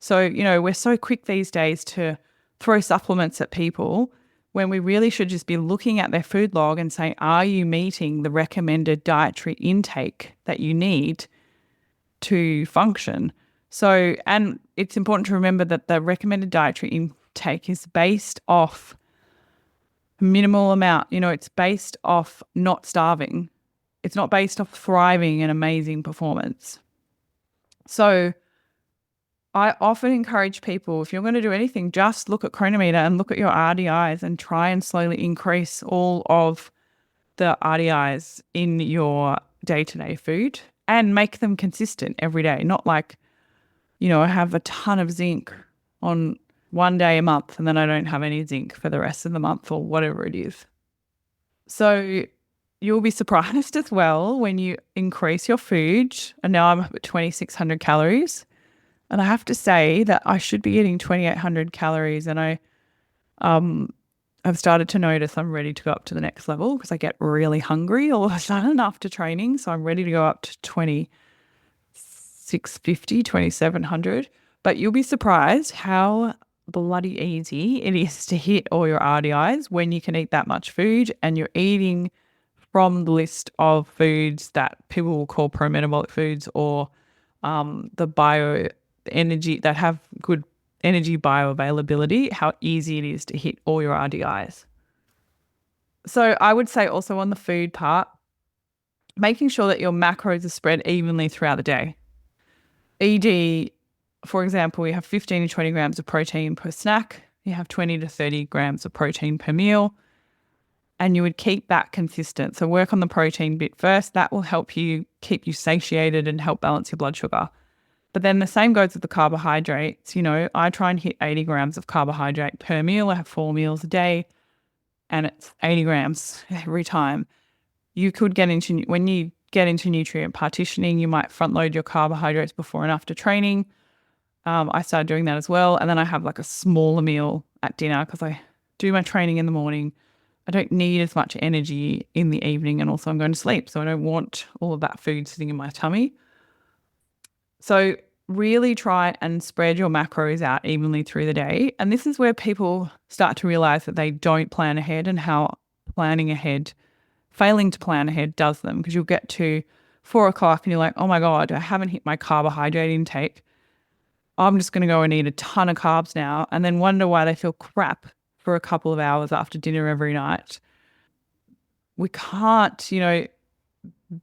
So, we're so quick these days to throw supplements at people when we really should just be looking at their food log and saying, are you meeting the recommended dietary intake that you need to function? So, and it's important to remember that the recommended dietary intake is based off minimal amount. It's based off not starving. It's not based off thriving and amazing performance. So I often encourage people, if you're going to do anything, just look at Chronometer and look at your RDIs and try and slowly increase all of the RDIs in your day-to-day food and make them consistent every day. Not like, I have a ton of zinc on one day a month and then I don't have any zinc for the rest of the month or whatever it is. So you'll be surprised as well when you increase your food. And now I'm at 2,600 calories. And I have to say that I should be eating 2,800 calories. And I've started to notice I'm ready to go up to the next level because I get really hungry all of a sudden after training. So I'm ready to go up to 2,650, 2,700. But you'll be surprised how bloody easy it is to hit all your RDIs when you can eat that much food and you're eating from the list of foods that people will call pro-metabolic foods or the bioenergy that have good energy bioavailability, how easy it is to hit all your RDIs. So I would say also on the food part, making sure that your macros are spread evenly throughout the day. E.g., for example, you have 15 to 20 grams of protein per snack. You have 20 to 30 grams of protein per meal. And you would keep that consistent. So work on the protein bit first. That will help you keep you satiated and help balance your blood sugar. But then the same goes with the carbohydrates. I try and hit 80 grams of carbohydrate per meal. I have 4 meals a day and it's 80 grams every time. You could when you get into nutrient partitioning, you might front load your carbohydrates before and after training. I started doing that as well. And then I have like a smaller meal at dinner because I do my training in the morning. I don't need as much energy in the evening and also I'm going to sleep. So I don't want all of that food sitting in my tummy. So really try and spread your macros out evenly through the day. And this is where people start to realize that they don't plan ahead and how failing to plan ahead does them, because you'll get to 4 o'clock and you're like, oh my God, I haven't hit my carbohydrate intake. I'm just going to go and eat a ton of carbs now, and then wonder why they feel crap for a couple of hours after dinner every night. We can't,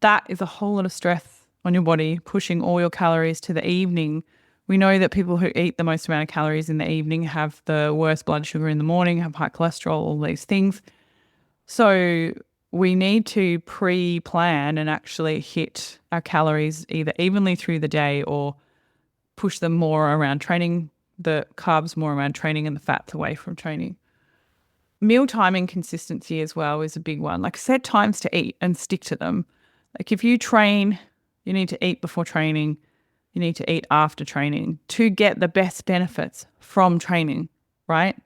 that is a whole lot of stress on your body, pushing all your calories to the evening. We know that people who eat the most amount of calories in the evening have the worst blood sugar in the morning, have high cholesterol, all these things. So we need to pre-plan and actually hit our calories either evenly through the day or push them more around training, the carbs more around training and the fats away from training. Meal timing consistency as well is a big one. Like, set times to eat and stick to them. Like, if you train, you need to eat before training. You need to eat after training to get the best benefits from training, right?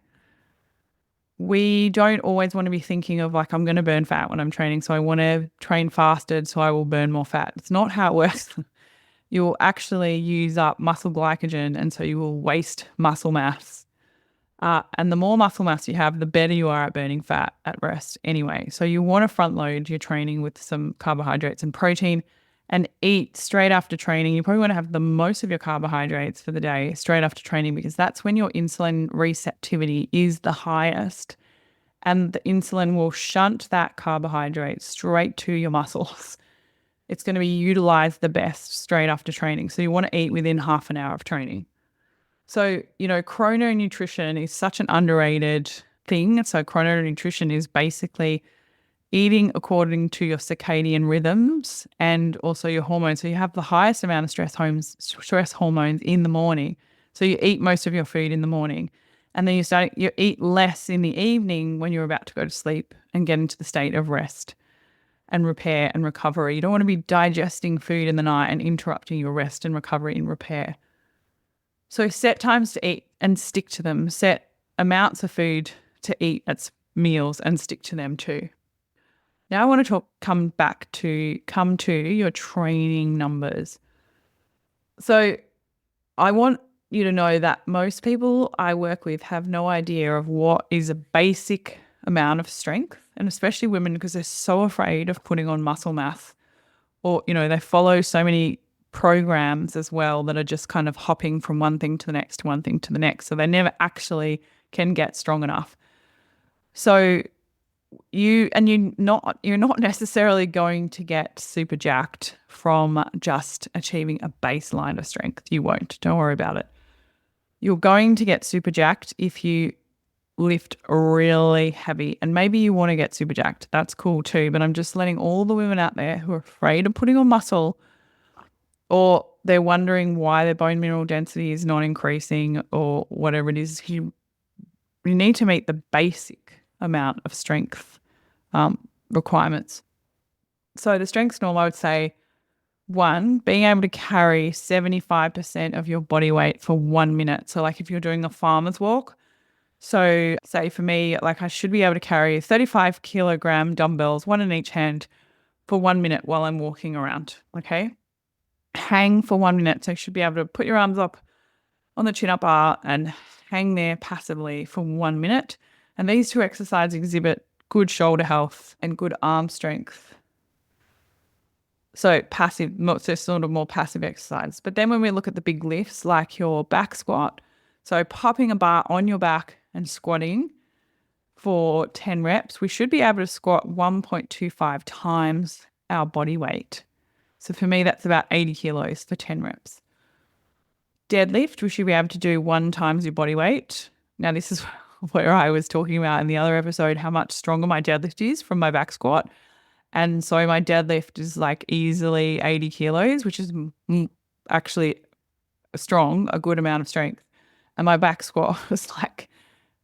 We don't always want to be thinking of like, I'm going to burn fat when I'm training, so I want to train fasted so I will burn more fat. It's not how it works. You'll actually use up muscle glycogen, and so you will waste muscle mass. And the more muscle mass you have, the better you are at burning fat at rest anyway. So you want to front load your training with some carbohydrates and protein and eat straight after training. You probably want to have the most of your carbohydrates for the day straight after training, because that's when your insulin receptivity is the highest. And the insulin will shunt that carbohydrate straight to your muscles. It's going to be utilized the best straight after training. So you want to eat within half an hour of training. So, chrononutrition is such an underrated thing. So chrononutrition is basically eating according to your circadian rhythms and also your hormones. So you have the highest amount of stress hormones in the morning. So you eat most of your food in the morning. And then you eat less in the evening when you're about to go to sleep and get into the state of rest and repair and recovery. You don't want to be digesting food in the night and interrupting your rest and recovery and repair. So set times to eat and stick to them. Set amounts of food to eat at meals and stick to them too. Now I want to come to your training numbers. So I want you to know that most people I work with have no idea of what is a basic amount of strength, and especially women, because they're so afraid of putting on muscle mass, or, they follow so many programs as well that are just kind of hopping from one thing to the next to one thing to the next. So they never actually can get strong enough. So you're not necessarily going to get super jacked from just achieving a baseline of strength. You won't. Don't worry about it. You're going to get super jacked if you lift really heavy, and maybe you want to get super jacked. That's cool too. But I'm just letting all the women out there who are afraid of putting on muscle, or they're wondering why their bone mineral density is not increasing or whatever it is. You need to meet the basic amount of strength requirements. So the strengths norm, I would say, 1, being able to carry 75% of your body weight for 1 minute. So like if you're doing a farmer's walk, so say for me, like I should be able to carry 35 kilogram dumbbells, one in each hand, for 1 minute while I'm walking around. Okay. Hang for 1 minute. So you should be able to put your arms up on the chin-up bar and hang there passively for 1 minute. And these two exercises exhibit good shoulder health and good arm strength. So passive, so sort of more passive exercise. But then when we look at the big lifts, like your back squat, so popping a bar on your back and squatting for 10 reps, we should be able to squat 1.25 times our body weight. So for me, that's about 80 kilos for 10 reps. Deadlift, we should be able to do 1 times your body weight. Now, this is where I was talking about in the other episode how much stronger my deadlift is from my back squat. And so my deadlift is like easily 80 kilos, which is actually a good amount of strength. And my back squat was like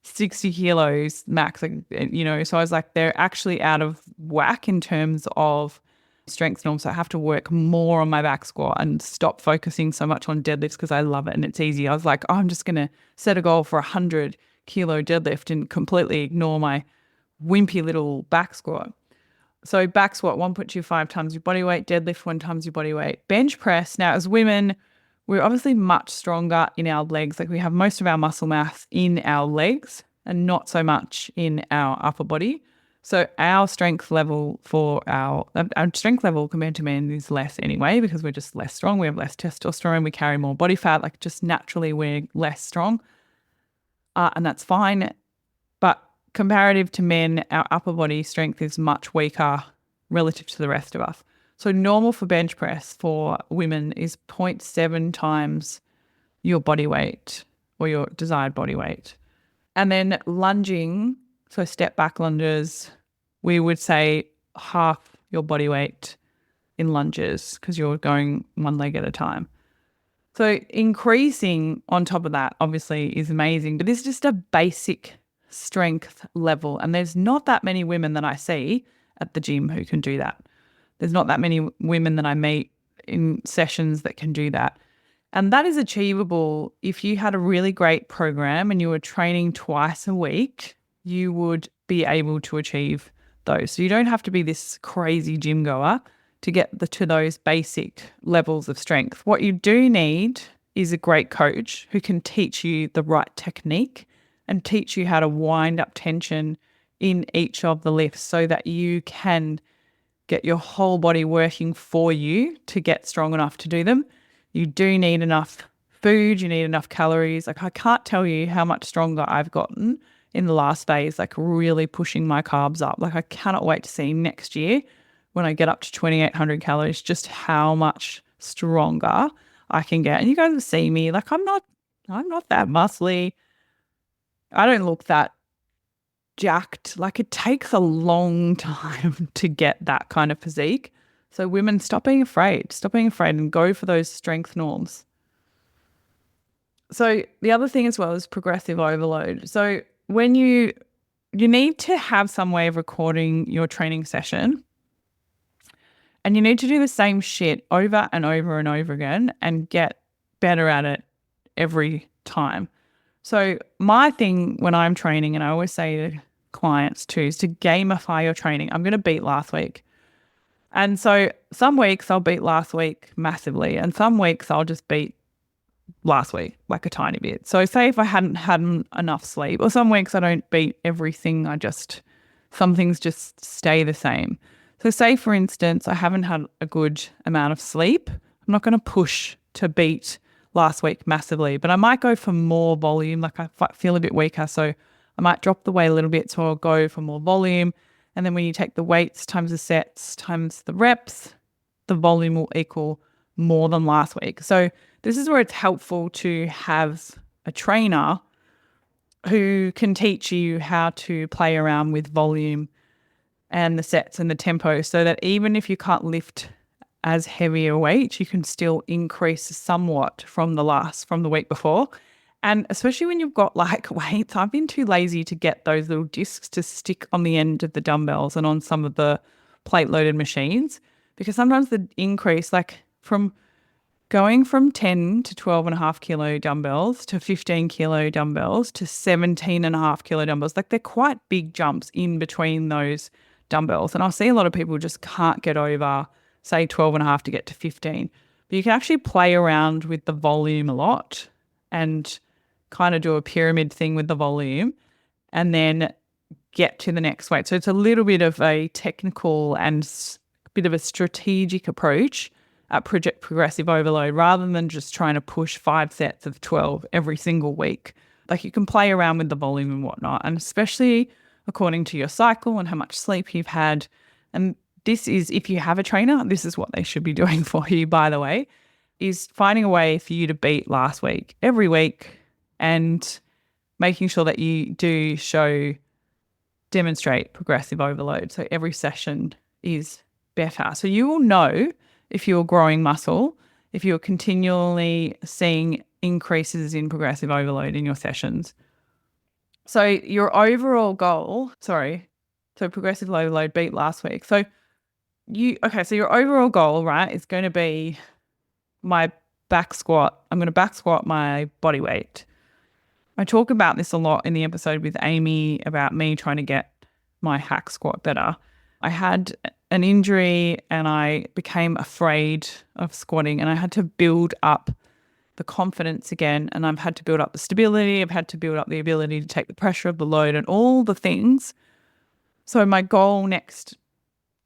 60 kilos max, so I was like, they're actually out of whack in terms of strength norms. So I have to work more on my back squat and stop focusing so much on deadlifts because I love it and it's easy. I was like, I'm just going to set a goal for 100 kilo deadlift and completely ignore my wimpy little back squat. So back squat 1.25 times your body weight, deadlift 1 times your body weight. Bench press. Now, as women, we're obviously much stronger in our legs. Like we have most of our muscle mass in our legs and not so much in our upper body. So our strength level compared to men is less anyway because we're just less strong. We have less testosterone. We carry more body fat. Like just naturally we're less strong. And that's fine. But comparative to men, our upper body strength is much weaker relative to the rest of us. So normal for bench press for women is 0.7 times your body weight or your desired body weight. And then lunging, so step back lunges, we would say half your body weight in lunges because you're going one leg at a time. So increasing on top of that obviously is amazing, but this is just a basic strength level. And there's not that many women that I see at the gym who can do that. There's not that many women that I meet in sessions that can do that. And that is achievable if you had a really great program and you were training twice a week, you would be able to achieve those. So you don't have to be this crazy gym goer to get to those basic levels of strength. What you do need is a great coach who can teach you the right technique and teach you how to wind up tension in each of the lifts so that you can get your whole body working for you to get strong enough to do them. You do need enough food, you need enough calories. Like I can't tell you how much stronger I've gotten in the last phase, like really pushing my carbs up. Like I cannot wait to see next year when I get up to 2,800 calories, just how much stronger I can get. And you guys will see me, like I'm not that muscly. I don't look that jacked. Like it takes a long time to get that kind of physique. So women, stop being afraid and go for those strength norms. So the other thing as well is progressive overload. So when you need to have some way of recording your training session and you need to do the same shit over and over and over again and get better at it every time. So my thing when I'm training, and I always say to clients too, is to gamify your training. I'm going to beat last week. And so some weeks I'll beat last week massively and some weeks I'll just beat last week like a tiny bit. So say if I hadn't had enough sleep, or some weeks I don't beat everything, some things just stay the same. So say for instance, I haven't had a good amount of sleep. I'm not going to push to beat last week massively, but I might go for more volume. Like I feel a bit weaker, so I might drop the weight a little bit, so I'll go for more volume And then when you take the weights times the sets times the reps, the volume will equal more than last week. So this is where it's helpful to have a trainer who can teach you how to play around with volume and the sets and the tempo, so that even if you can't lift as heavy a weight, you can still increase somewhat from the week before. And especially when you've got like weights, I've been too lazy to get those little discs to stick on the end of the dumbbells and on some of the plate loaded machines, because sometimes the increase, like from going from 10 to 12.5 kilo dumbbells to 15 kilo dumbbells to 17.5 kilo dumbbells, like they're quite big jumps in between those dumbbells. And I'll see a lot of people just can't get over, say, 12.5 to get to 15. But you can actually play around with the volume a lot and kind of do a pyramid thing with the volume and then get to the next weight. So it's a little bit of a technical and bit of a strategic approach at progressive overload, rather than just trying to push 5 sets of 12 every single week. Like, you can play around with the volume and whatnot, and especially according to your cycle and how much sleep you've had. And this is, if you have a trainer, this is what they should be doing for you, by the way, is finding a way for you to beat last week every week and making sure that you do demonstrate progressive overload. So every session is better. So you will know if you're growing muscle, if you're continually seeing increases in progressive overload in your sessions. So your overall goal, so progressive overload beat last week. So your overall goal, right, is going to be my back squat. I'm going to back squat my body weight. I talk about this a lot in the episode with Amy about me trying to get my hack squat better. I had an injury and I became afraid of squatting, and I had to build up the confidence again, and I've had to build up the stability. I've had to build up the ability to take the pressure of the load and all the things. So my goal next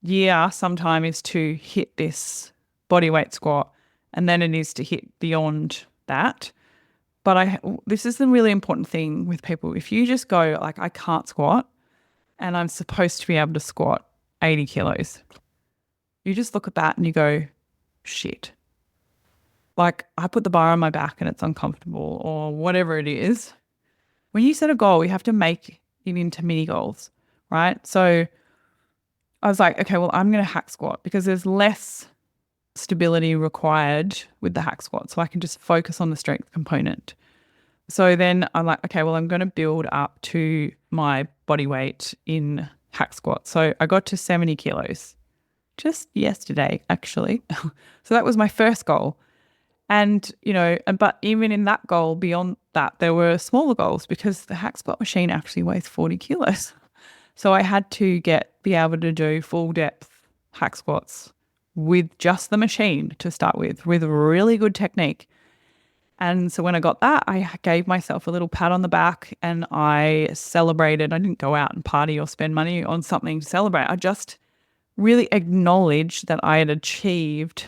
year sometime is to hit this body weight squat, and then it is to hit beyond that. But this is the really important thing with people. If you just go like, I can't squat and I'm supposed to be able to squat 80 kilos, you just look at that and you go, shit. Like, I put the bar on my back and it's uncomfortable, or whatever it is. When you set a goal, you have to make it into mini goals, right? So I was like, okay, well, I'm going to hack squat because there's less stability required with the hack squat. So I can just focus on the strength component. So then I'm like, okay, well, I'm going to build up to my body weight in hack squat. So I got to 70 kilos just yesterday, actually. So that was my first goal. And, but even in that goal, beyond that, there were smaller goals because the hack squat machine actually weighs 40 kilos. So I had to be able to do full depth hack squats with just the machine to start with really good technique. And so when I got that, I gave myself a little pat on the back and I celebrated. I didn't go out and party or spend money on something to celebrate. I just really acknowledged that I had achieved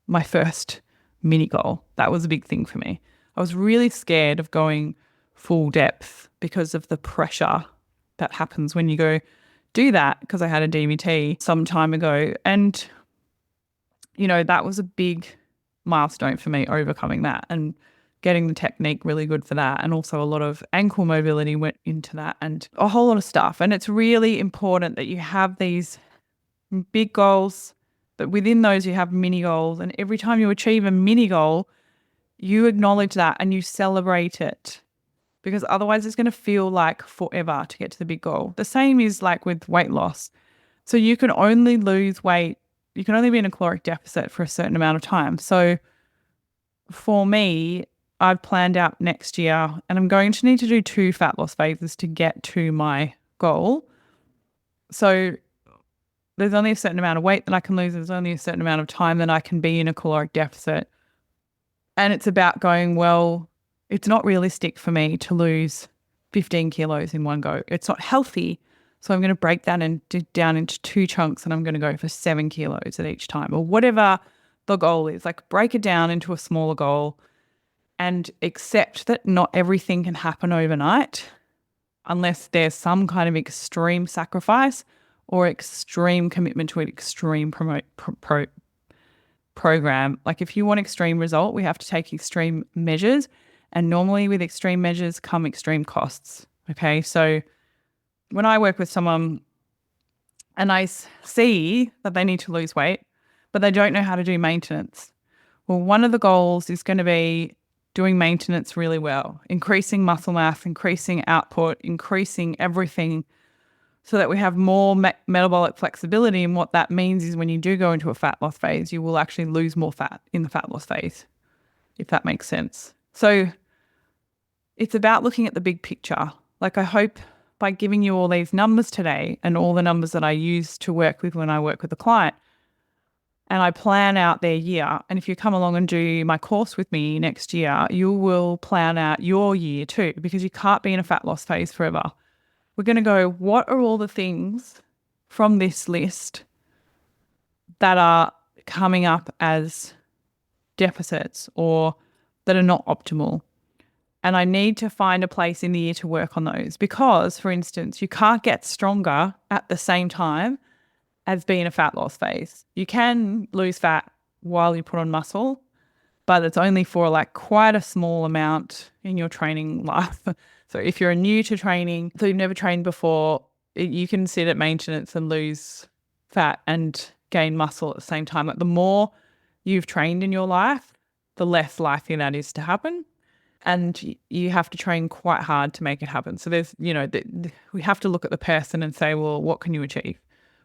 my first mini goal. That was a big thing for me. I was really scared of going full depth because of the pressure that happens when you go do that, because I had a DVT some time ago. And, that was a big milestone for me, overcoming that and getting the technique really good for that. And also a lot of ankle mobility went into that and a whole lot of stuff. And it's really important that you have these big goals, but within those you have mini goals. And every time you achieve a mini goal, you acknowledge that and you celebrate it, because otherwise it's going to feel like forever to get to the big goal. The same is like with weight loss. So you can only lose weight, you can only be in a caloric deficit for a certain amount of time. So for me, I've planned out next year, and I'm going to need to do 2 fat loss phases to get to my goal. So there's only a certain amount of weight that I can lose. There's only a certain amount of time that I can be in a caloric deficit. And it's about going, well, it's not realistic for me to lose 15 kilos in one go. It's not healthy. So I'm going to break that down into 2 chunks, and I'm going to go for 7 kilos at each time, or whatever the goal is. Like, break it down into a smaller goal and accept that not everything can happen overnight unless there's some kind of extreme sacrifice, or extreme commitment to an extreme program. Like if you want extreme result, we have to take extreme measures. And normally with extreme measures come extreme costs. Okay. So when I work with someone and I see that they need to lose weight, but they don't know how to do maintenance. Well, one of the goals is going to be doing maintenance really well, increasing muscle mass, increasing output, increasing everything so that we have more metabolic flexibility. And what that means is when you do go into a fat loss phase, you will actually lose more fat in the fat loss phase, if that makes sense. So it's about looking at the big picture. Like I hope by giving you all these numbers today and all the numbers that I use to work with when I work with a client, and I plan out their year. And if you come along and do my course with me next year, you will plan out your year too, because you can't be in a fat loss phase forever. We're going to go, what are all the things from this list that are coming up as deficits or that are not optimal? And I need to find a place in the year to work on those because, for instance, you can't get stronger at the same time as being a fat loss phase. You can lose fat while you put on muscle, but it's only for like quite a small amount in your training life. So if you're new to training, so you've never trained before, you can sit at maintenance and lose fat and gain muscle at the same time. Like the more you've trained in your life, the less likely that is to happen. And you have to train quite hard to make it happen. So there's, we have to look at the person and say, well, what can you achieve?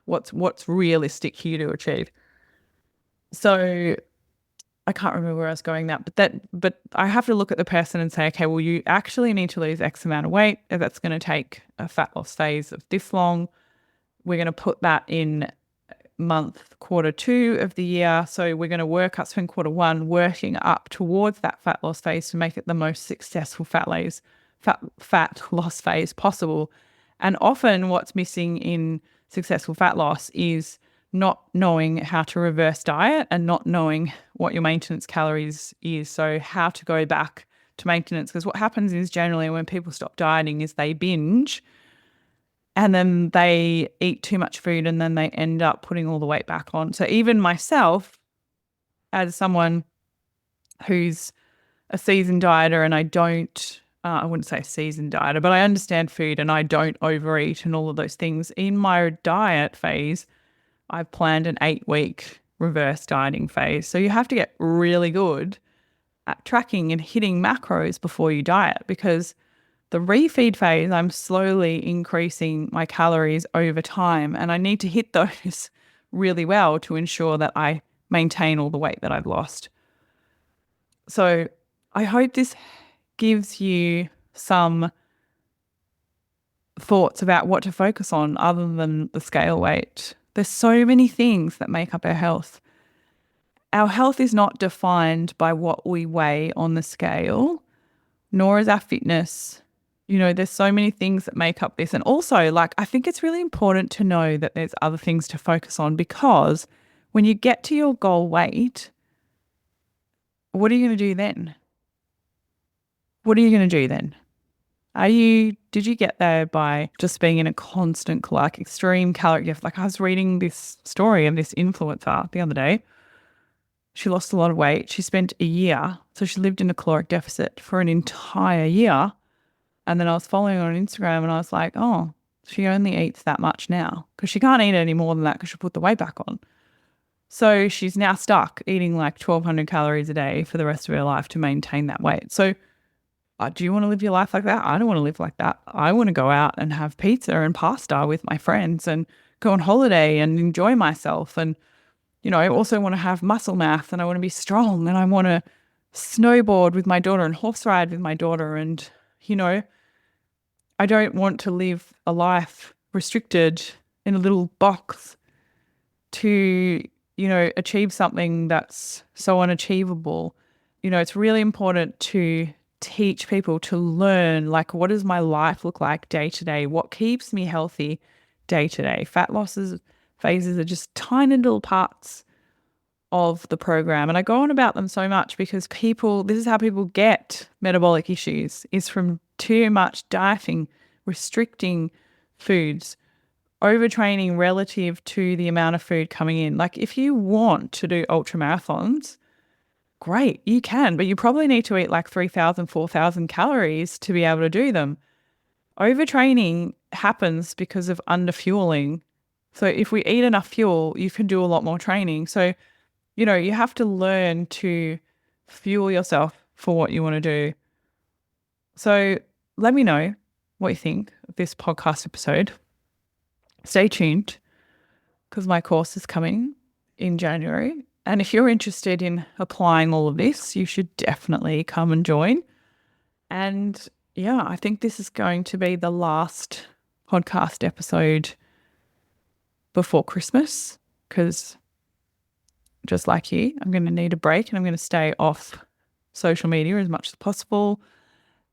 What's realistic here to achieve? So I can't remember where I was going but I have to look at the person and say, okay, well, you actually need to lose X amount of weight. If that's going to take a fat loss phase of this long, we're going to put that in quarter 2 of the year. So we're going to work up, spend quarter 1 working up towards that fat loss phase to make it the most successful fat loss phase possible. And often what's missing in successful fat loss is not knowing how to reverse diet and not knowing what your maintenance calories is. So how to go back to maintenance. Because what happens is generally when people stop dieting is they binge and then they eat too much food and then they end up putting all the weight back on. So even myself, as someone who's a seasoned dieter and I wouldn't say seasoned dieter, but I understand food and I don't overeat and all of those things. In my diet phase, I've planned an 8-week reverse dieting phase. So you have to get really good at tracking and hitting macros before you diet, because the refeed phase, I'm slowly increasing my calories over time and I need to hit those really well to ensure that I maintain all the weight that I've lost. So I hope this gives you some thoughts about what to focus on other than the scale weight. There's so many things that make up our health. Our health is not defined by what we weigh on the scale, nor is our fitness. There's so many things that make up this. And also, I think it's really important to know that there's other things to focus on, because when you get to your goal weight, what are you going to do then? What are you going to do then? Did you get there by just being in a constant, extreme calorie deficit? I was reading this story of this influencer the other day. She lost a lot of weight. She spent a year. So she lived in a caloric deficit for an entire year. And then I was following her on Instagram and I was like, oh, she only eats that much now, because she can't eat any more than that because she put the weight back on. So she's now stuck eating 1,200 calories a day for the rest of her life to maintain that weight. So do you want to live your life like that? I don't want to live like that. I want to go out and have pizza and pasta with my friends and go on holiday and enjoy myself. And, I also want to have muscle mass and I want to be strong and I want to snowboard with my daughter and horse ride with my daughter. And, I don't want to live a life restricted in a little box to, achieve something that's so unachievable. It's really important to teach people to learn, what does my life look like day to day? What keeps me healthy day to day? Fat losses phases are just tiny little parts of the program. And I go on about them so much because this is how people get metabolic issues, is from too much dieting, restricting foods, overtraining relative to the amount of food coming in. Like if you want to do ultra marathons, great, you can, but you probably need to eat like 3,000, 4,000 calories to be able to do them. Overtraining happens because of underfueling. So if we eat enough fuel, you can do a lot more training. So, you know, you have to learn to fuel yourself for what you want to do. So let me know what you think of this podcast episode. Stay tuned because my course is coming in January. And if you're interested in applying all of this, you should definitely come and join. And yeah, I think this is going to be the last podcast episode before Christmas because just like you, I'm going to need a break and I'm going to stay off social media as much as possible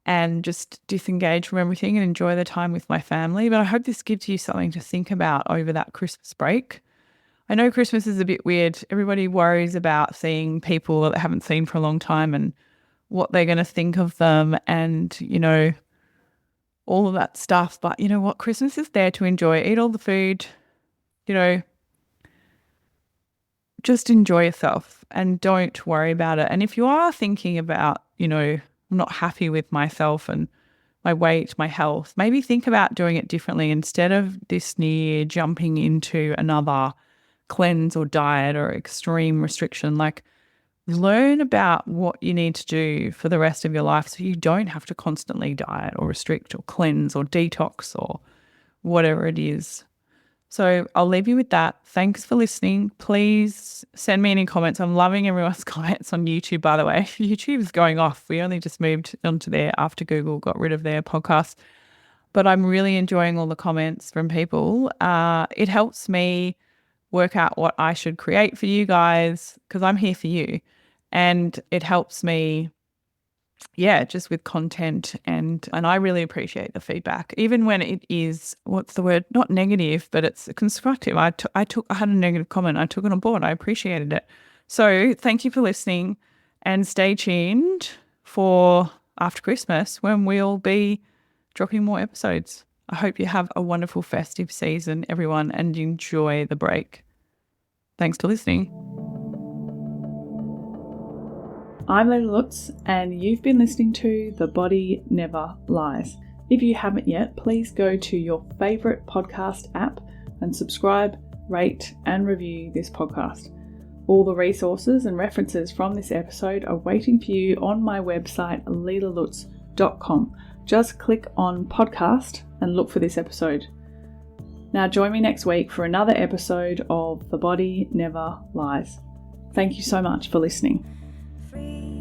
and just disengage from everything and enjoy the time with my family. But I hope this gives you something to think about over that Christmas break. I know Christmas is a bit weird. Everybody worries about seeing people that they haven't seen for a long time and what they're going to think of them and, you know, all of that stuff. But you know what? Christmas is there to enjoy. Eat all the food, you know, just enjoy yourself and don't worry about it. And if you are thinking about, you know, I'm not happy with myself and my weight, my health, maybe think about doing it differently instead of this new year jumping into another cleanse or diet or extreme restriction. Like learn about what you need to do for the rest of your life so you don't have to constantly diet or restrict or cleanse or detox or whatever it is. So I'll leave you with that. Thanks for listening. Please send me any comments. I'm loving everyone's comments on YouTube, by the way. YouTube is going off. We only just moved onto there after Google got rid of their podcast. But I'm really enjoying all the comments from people. It helps me work out what I should create for you guys because I'm here for you. And it helps me, yeah, just with content. And I really appreciate the feedback, even when it is, what's the word? Not negative, but it's constructive. I had a negative comment. I took it on board. I appreciated it. So thank you for listening and stay tuned for after Christmas when we'll be dropping more episodes. I hope you have a wonderful festive season, everyone, and enjoy the break. Thanks for listening. I'm Leila Lutz, and you've been listening to The Body Never Lies. If you haven't yet, please go to your favourite podcast app and subscribe, rate, and review this podcast. All the resources and references from this episode are waiting for you on my website, leilalutz.com. Just click on podcast and look for this episode. Now join me next week for another episode of The Body Never Lies. Thank you so much for listening. Free.